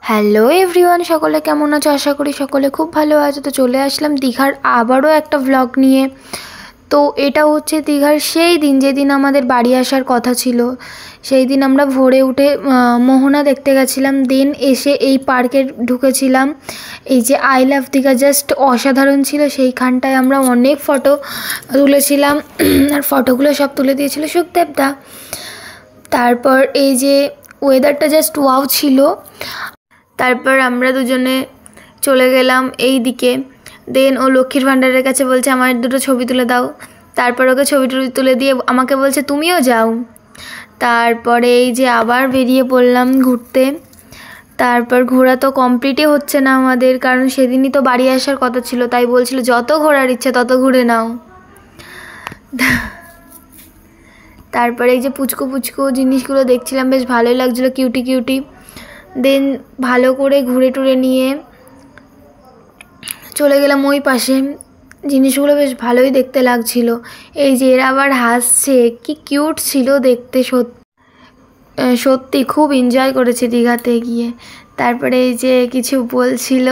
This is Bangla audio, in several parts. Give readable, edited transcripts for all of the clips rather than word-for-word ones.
হ্যালো এভরিওয়ান, সকলে কেমন আছো? আশা করি সকলে খুব ভালো আছো। তো চলে আসলাম দীঘার আবারও একটা ভ্লগ নিয়ে। তো এটা হচ্ছে দীঘার সেই দিন যেদিন আমাদের বাড়ি আসার কথা ছিল। সেই দিন আমরা ভোরে উঠে মোহনা দেখতে গেছিলাম, দেন এসে এই পার্কে ঢুকেছিলাম। এই যে আই লাভ দীঘা জাস্ট অসাধারণ ছিল। সেইখানটায় আমরা অনেক ফটো তুলেছিলাম আর ফটোগুলো সব তুলে দিয়েছিল সুখদেবদা। তারপর এই যে ওয়েদারটা জাস্ট ওয়াও ছিল। তারপর আমরা দুজনে চলে গেলাম এই দিকে। দেন ও লক্ষ্মীর ভাণ্ডারের কাছে বলছে আমার দুটো ছবি তুলে দাও। তারপর ওকে ছবি তুলে দিয়ে আমাকে বলছে তুমিও যাও। তারপরে এই যে আবার বেরিয়ে পড়লাম ঘুরতে। তারপর ঘোরা তো কমপ্লিটই হচ্ছে না আমাদের, কারণ সেদিনই তো বাড়ি আসার কথা ছিল। তাই বলছিল যত ঘোরার ইচ্ছে তত ঘুরে নাও। তারপরে এই যে পুচকু পুচকু জিনিসগুলো দেখছিলাম, বেশ ভালোই লাগছিলো, কিউটি কিউটি। দেন ভালো করে ঘুরে টুরে নিয়ে চলে গেলাম ওই পাশে। জিনিসগুলো বেশ ভালোই দেখতে লাগছিল। এই যে এরা আবার হাসছে, কি কিউট ছিল দেখতে। সত্যি খুব এনজয় করেছে দীঘাতে গিয়ে। তারপরে এই যে কিছু বলছিল,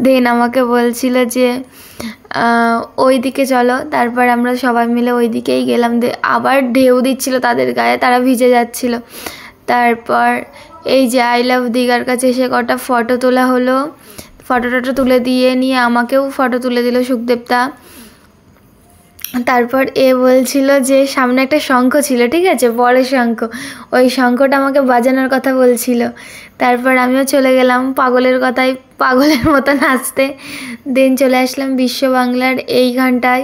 দেন আমাকে বলছিল যে ওই দিকে চলো। তারপর আমরা সবাই মিলে ওই দিকেই গেলাম। আবার ঢেউ দিচ্ছিল তাদের গায়ে, তারা ভিজে যাচ্ছিল। তারপর এই যে আই লাভ দীঘার কাছে এসে কটা ফটো তোলা হলো। ফটো তুলে দিয়ে নিয়ে আমাকেও ফটো তুলে দিল সুখদেবদা। তারপর এ বলছিল যে সামনে একটা শঙ্খ ছিল, ঠিক আছে, বড় শঙ্খ, ওই শঙ্খটা আমাকে বাজানোর কথা বলছিল। তারপর আমিও চলে গেলাম পাগলের মতো নাচতে। দেন চলে আসলাম বিশ্ব বাংলার এইখানটায়।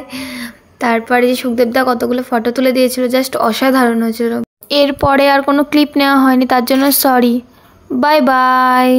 তারপরে যে সুখদেবদা কতগুলো ফটো তুলে দিয়েছিল, জাস্ট অসাধারণ হয়েছিল। এরপরে আর কোনো ক্লিপ নেওয়া হয়নি, তার জন্য সরি। Bye bye.